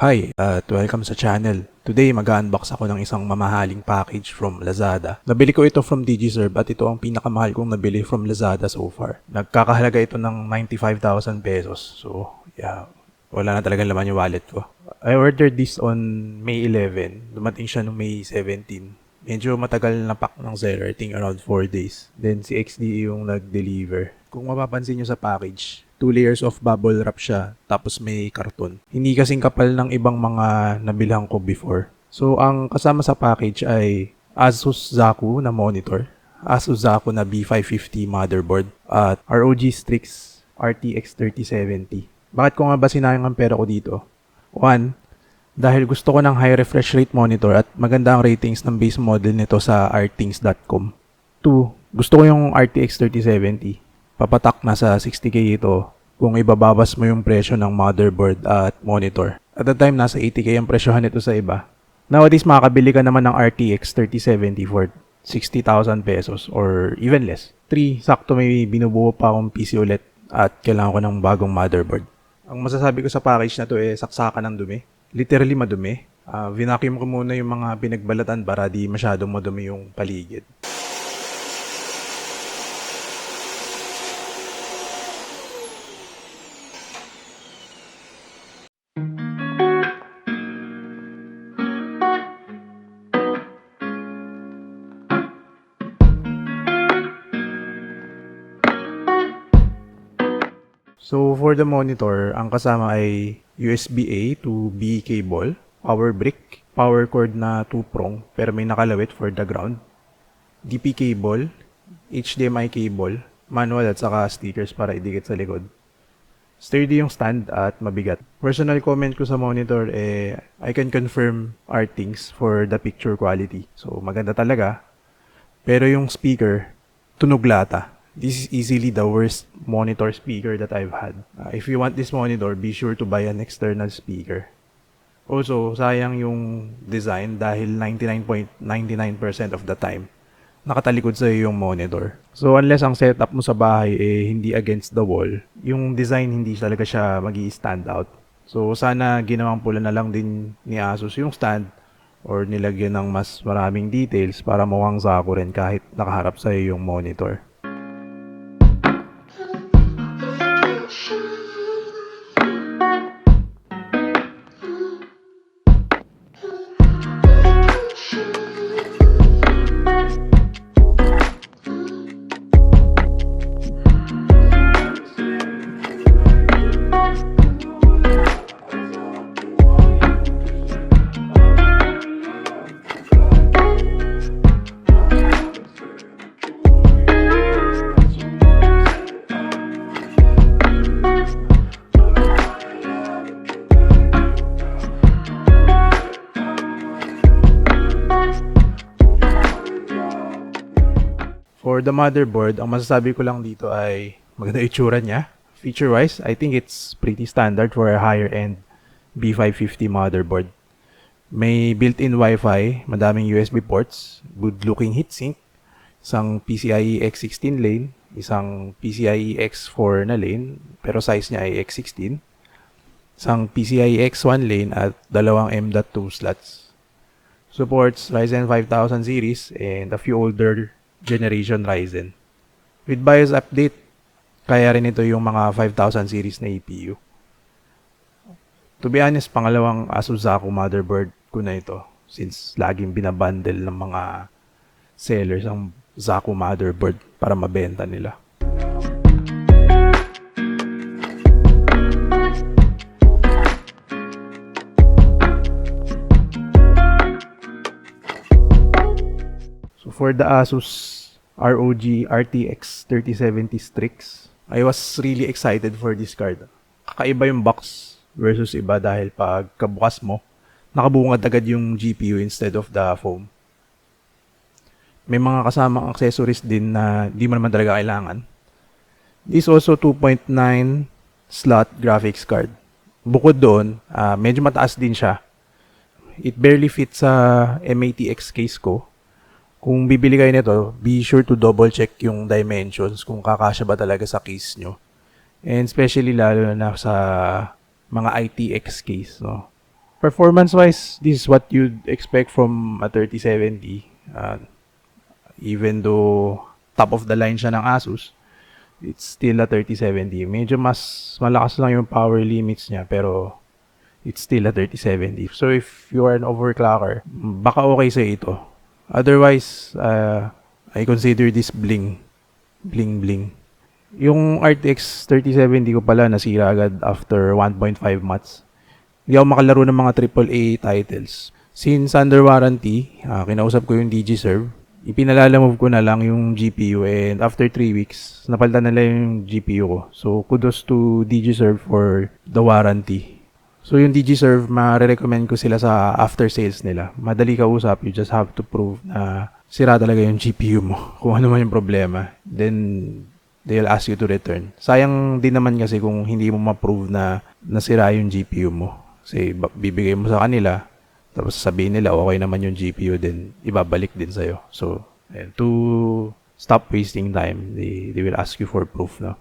Hi at welcome sa channel. Today mag-unbox ako ng isang mamahaling package from Lazada. Nabili ko ito from DigiServe at ito ang pinakamahal kong nabili from Lazada so far. Nagkakahalaga ito ng 95,000 pesos. So yeah, wala na talagang laman yung wallet ko. I ordered this on May 11. Dumating siya noong May 17. Medyo matagal na pack ng seller, I think around 4 days. Then si XDE yung nag-deliver. Kung mapapansin nyo sa package, 2 layers of bubble wrap siya, tapos may karton. Hindi kasing kapal ng ibang mga nabilhan ko before. So, ang kasama sa package ay Asus Zaku na monitor, Asus Zaku na B550 motherboard, at ROG Strix RTX 3070. Bakit ko nga ba sinayang ang pera ko dito? 1. Dahil gusto ko ng high refresh rate monitor at maganda ang ratings ng base model nito sa rtings.com. 2. Gusto ko yung RTX 3070. Papatak na sa 60k ito kung ibababas mo yung presyo ng motherboard at monitor. At the time, nasa 80k ang presyohan nito sa iba. Nowadays, makakabili ka naman ng RTX 3070 for 60,000 pesos or even less. 3. Sakto may binubuo pa akong PC ulit at kailangan ko ng bagong motherboard. Ang masasabi ko sa package na to saksakan ng dumi. Literally madumi. Vinacuum ko muna yung mga pinagbalatan para di masyadong madumi yung paligid. So for the monitor, ang kasama ay USB-A to B cable, power brick, power cord na 2-prong pero may nakalawit for the ground, DP cable, HDMI cable, manual at saka stickers para idikit sa likod. Sturdy yung stand at mabigat. Personal comment ko sa monitor I can confirm Rtings for the picture quality. So maganda talaga. Pero yung speaker, tunog lata. This is easily the worst monitor speaker that I've had. If you want this monitor, be sure to buy an external speaker. Also, sayang yung design dahil 99.99% of the time, nakatalikod sa yung monitor. So, unless ang setup mo sa bahay hindi against the wall, yung design hindi talaga siya magi-stand out. So, sana ginawang pula na lang din ni Asus yung stand or nilagyan ng mas maraming details para mukhang Zaku rin kahit nakaharap sa yung monitor. For the motherboard, ang masasabi ko lang dito ay maganda itsura niya. Feature-wise, I think it's pretty standard for a higher-end B550 motherboard. May built-in Wi-Fi, madaming USB ports, good-looking heatsink, isang PCIe X16 lane, isang PCIe X4 na lane, pero size niya ay X16, isang PCIe X1 lane at dalawang M.2 slots. Supports Ryzen 5000 series and a few older generation Ryzen. With BIOS update, kaya rin ito yung mga 5000 series na EPU. To be honest, pangalawang Asus Zaku motherboard ko na ito since laging binabundle ng mga sellers ang Zaku motherboard para mabenta nila. So for the Asus ROG RTX 3070 Strix, I was really excited for this card. Kakaiba yung box versus iba dahil pag kabukas mo, nakabungad agad yung GPU instead of the foam. May mga kasamang accessories din na di mo naman talaga kailangan. This also 2.9 slot graphics card. Bukod doon, medyo mataas din siya. It barely fits sa M80X case ko. Kung bibili kayo nito, be sure to double check yung dimensions kung kakasya ba talaga sa case nyo. And especially lalo na sa mga ITX case, no? Performance-wise, this is what you'd expect from a 3070. Even though top of the line siya ng Asus, it's still a 3070. Medyo mas malakas lang yung power limits niya, pero it's still a 3070. So if you are an overclocker, baka okay sa ito. Otherwise, I consider this bling bling. Yung RTX 3070 ko pala nasira agad after 1.5 months. Hindi ako makalaro ng mga AAA titles. Since under warranty, kinausap ko yung DigiServe. Ipinalalamove ko na lang yung GPU, and after 3 weeks, napalitan nila yung GPU ko. So, kudos to DigiServe for the warranty. So, yung DigiServe, ma-recommend ko sila sa after sales nila. Madali kausap, you just have to prove na sira talaga yung GPU mo. Kung ano man yung problema. Then, they'll ask you to return. Sayang din naman kasi kung hindi mo ma-prove na nasira yung GPU mo. Kasi bibigay mo sa kanila, tapos sabihin nila okay naman yung GPU, then ibabalik din sa'yo. So, to stop wasting time, they will ask you for proof, no?